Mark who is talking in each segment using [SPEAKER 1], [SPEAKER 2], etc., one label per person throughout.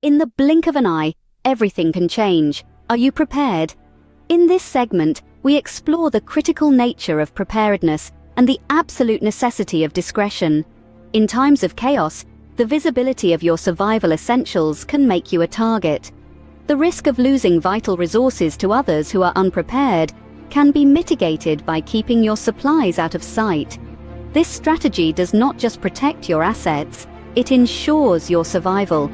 [SPEAKER 1] In the blink of an eye, everything can change. Are you prepared? In this segment, we explore the critical nature of preparedness and the absolute necessity of discretion. In times of chaos, the visibility of your survival essentials can make you a target. The risk of losing vital resources to others who are unprepared can be mitigated by keeping your supplies out of sight. This strategy does not just protect your assets, it ensures your survival.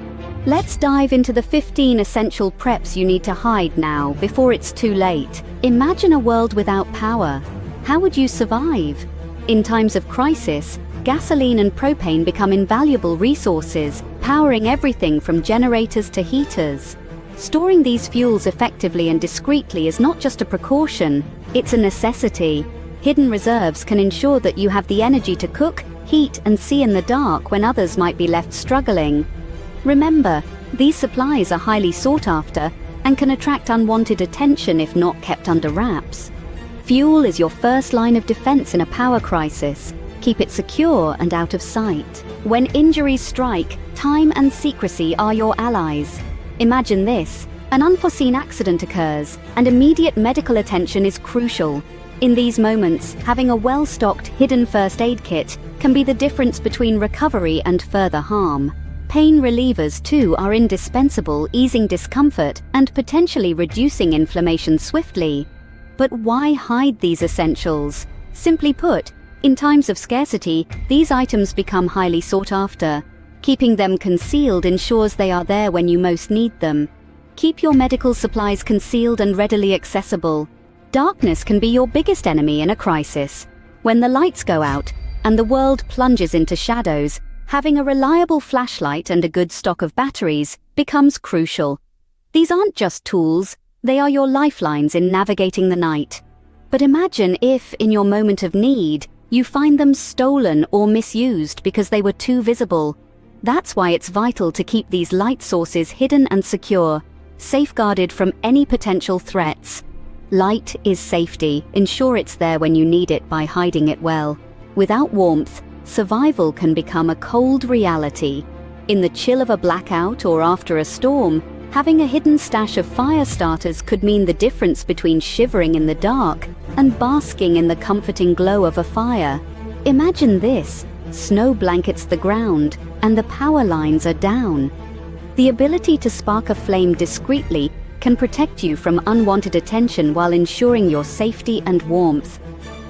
[SPEAKER 1] Let's dive into the 15 essential preps you need to hide now before it's too late. Imagine a world without power. How would you survive? In times of crisis, gasoline and propane become invaluable resources, powering everything from generators to heaters. Storing these fuels effectively and discreetly is not just a precaution, it's a necessity. Hidden reserves can ensure that you have the energy to cook, heat, and see in the dark when others might be left struggling. Remember, these supplies are highly sought after and can attract unwanted attention if not kept under wraps. Fuel is your first line of defense in a power crisis. Keep it secure and out of sight. When injuries strike, time and secrecy are your allies. Imagine this: an unforeseen accident occurs, and immediate medical attention is crucial. In these moments, having a well-stocked hidden first aid kit can be the difference between recovery and further harm. Pain relievers, too, are indispensable, easing discomfort and potentially reducing inflammation swiftly. But why hide these essentials? Simply put, in times of scarcity, these items become highly sought after. Keeping them concealed ensures they are there when you most need them. Keep your medical supplies concealed and readily accessible. Darkness can be your biggest enemy in a crisis. When the lights go out and the world plunges into shadows, having a reliable flashlight and a good stock of batteries becomes crucial. These aren't just tools, they are your lifelines in navigating the night. But imagine if, in your moment of need, you find them stolen or misused because they were too visible. That's why it's vital to keep these light sources hidden and secure, safeguarded from any potential threats. Light is safety. Ensure it's there when you need it by hiding it well. Without warmth, survival can become a cold reality. In the chill of a blackout or after a storm, having a hidden stash of fire starters could mean the difference between shivering in the dark and basking in the comforting glow of a fire. Imagine this: snow blankets the ground and the power lines are down. The ability to spark a flame discreetly can protect you from unwanted attention while ensuring your safety and warmth.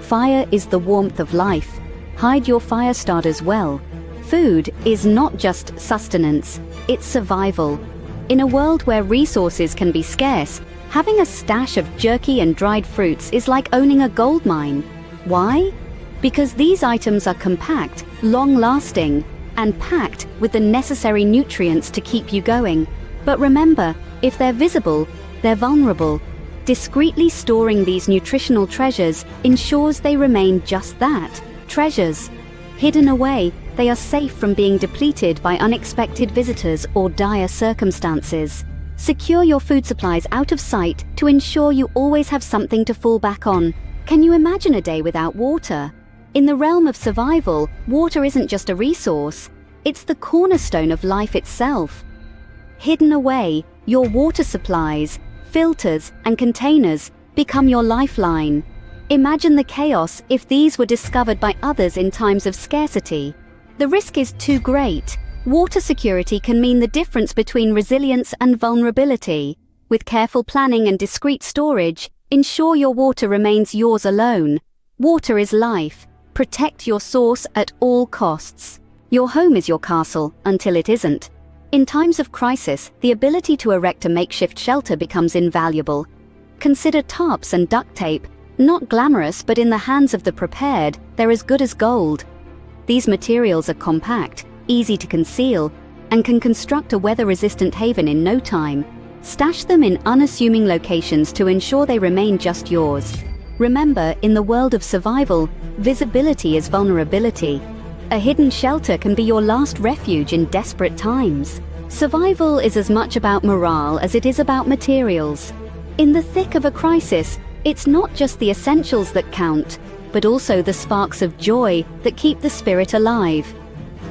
[SPEAKER 1] Fire is the warmth of life. Hide your fire starters well. Food is not just sustenance, it's survival. In a world where resources can be scarce, having a stash of jerky and dried fruits is like owning a gold mine. Why? Because these items are compact, long-lasting, and packed with the necessary nutrients to keep you going. But remember, if they're visible, they're vulnerable. Discreetly storing these nutritional treasures ensures they remain just that, treasures. Hidden away, they are safe from being depleted by unexpected visitors or dire circumstances. Secure your food supplies out of sight to ensure you always have something to fall back on. Can you imagine a day without water? In the realm of survival, water isn't just a resource, it's the cornerstone of life itself. Hidden away, your water supplies, filters, and containers become your lifeline. Imagine the chaos if these were discovered by others in times of scarcity. The risk is too great. Water security can mean the difference between resilience and vulnerability. With careful planning and discreet storage, ensure your water remains yours alone. Water is life. Protect your source at all costs. Your home is your castle until it isn't. In times of crisis, the ability to erect a makeshift shelter becomes invaluable. Consider tarps and duct tape. Not glamorous, but in the hands of the prepared, they're as good as gold. These materials are compact, easy to conceal, and can construct a weather-resistant haven in no time. Stash them in unassuming locations to ensure they remain just yours. Remember, in the world of survival, visibility is vulnerability. A hidden shelter can be your last refuge in desperate times. Survival is as much about morale as it is about materials. In the thick of a crisis, it's not just the essentials that count, but also the sparks of joy that keep the spirit alive.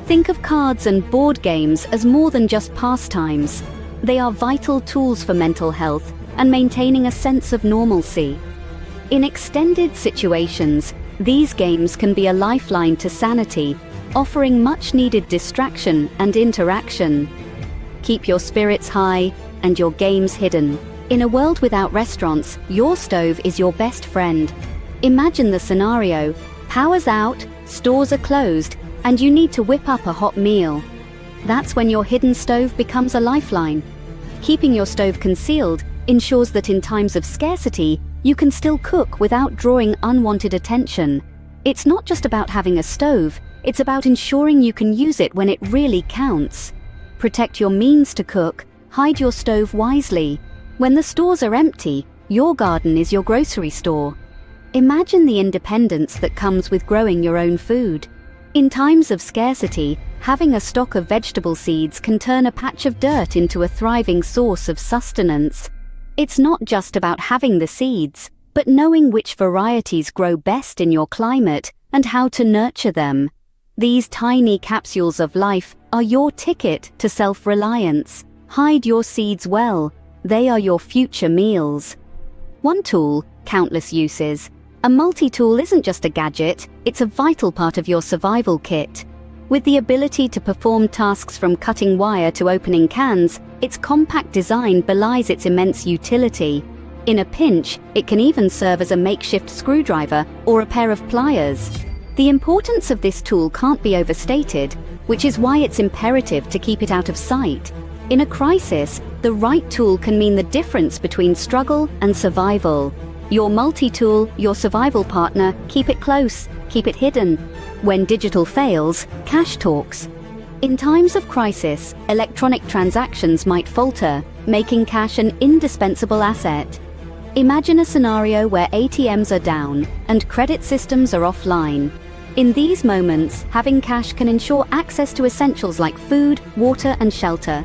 [SPEAKER 1] Think of cards and board games as more than just pastimes. They are vital tools for mental health and maintaining a sense of normalcy. In extended situations, these games can be a lifeline to sanity, offering much-needed distraction and interaction. Keep your spirits high and your games hidden. In a world without restaurants, your stove is your best friend. Imagine the scenario: power's out, stores are closed, and you need to whip up a hot meal. That's when your hidden stove becomes a lifeline. Keeping your stove concealed ensures that in times of scarcity, you can still cook without drawing unwanted attention. It's not just about having a stove, it's about ensuring you can use it when it really counts. Protect your means to cook, hide your stove wisely. When the stores are empty, your garden is your grocery store. Imagine the independence that comes with growing your own food. In times of scarcity, having a stock of vegetable seeds can turn a patch of dirt into a thriving source of sustenance. It's not just about having the seeds, but knowing which varieties grow best in your climate and how to nurture them. These tiny capsules of life are your ticket to self-reliance. Hide your seeds well. They are your future meals. One tool, countless uses. A multi-tool isn't just a gadget, it's a vital part of your survival kit. With the ability to perform tasks from cutting wire to opening cans, its compact design belies its immense utility. In a pinch, it can even serve as a makeshift screwdriver or a pair of pliers. The importance of this tool can't be overstated, which is why it's imperative to keep it out of sight. In a crisis, the right tool can mean the difference between struggle and survival. Your multi-tool, your survival partner, keep it close, keep it hidden. When digital fails, cash talks. In times of crisis, electronic transactions might falter, making cash an indispensable asset. Imagine a scenario where ATMs are down and credit systems are offline. In these moments, having cash can ensure access to essentials like food, water, and shelter.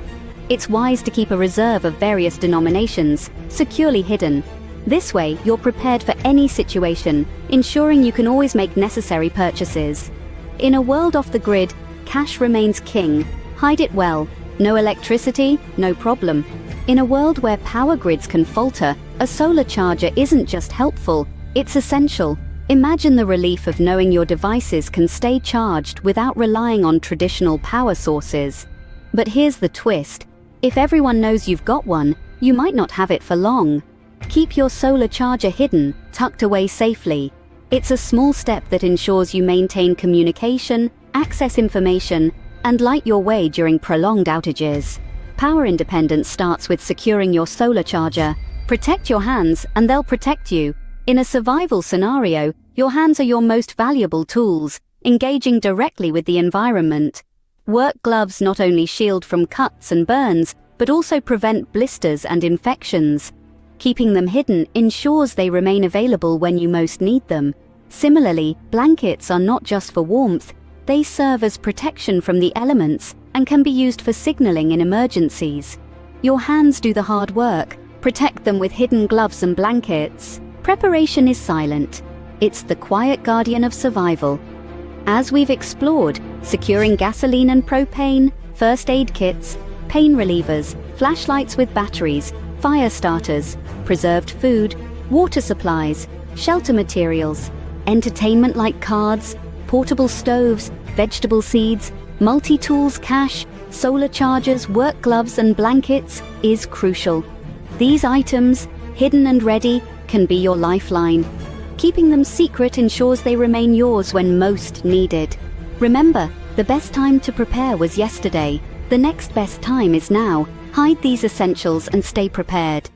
[SPEAKER 1] It's wise to keep a reserve of various denominations, securely hidden. This way, you're prepared for any situation, ensuring you can always make necessary purchases. In a world off the grid, cash remains king. Hide it well. No electricity? No problem. In a world where power grids can falter, a solar charger isn't just helpful, it's essential. Imagine the relief of knowing your devices can stay charged without relying on traditional power sources. But here's the twist. If everyone knows you've got one, you might not have it for long. Keep your solar charger hidden, tucked away safely. It's a small step that ensures you maintain communication, access information, and light your way during prolonged outages. Power independence starts with securing your solar charger. Protect your hands, and they'll protect you. In a survival scenario, your hands are your most valuable tools, engaging directly with the environment. Work gloves not only shield from cuts and burns, but also prevent blisters and infections. Keeping them hidden ensures they remain available when you most need them. Similarly, blankets are not just for warmth, they serve as protection from the elements and can be used for signaling in emergencies. Your hands do the hard work. Protect them with hidden gloves and blankets. Preparation is silent. It's the quiet guardian of survival. As we've explored, securing gasoline and propane, first aid kits, pain relievers, flashlights with batteries, fire starters, preserved food, water supplies, shelter materials, entertainment like cards, portable stoves, vegetable seeds, multi-tools cache, solar chargers, work gloves and blankets is crucial. These items, hidden and ready, can be your lifeline. Keeping them secret ensures they remain yours when most needed. Remember, the best time to prepare was yesterday. The next best time is now. Hide these essentials and stay prepared.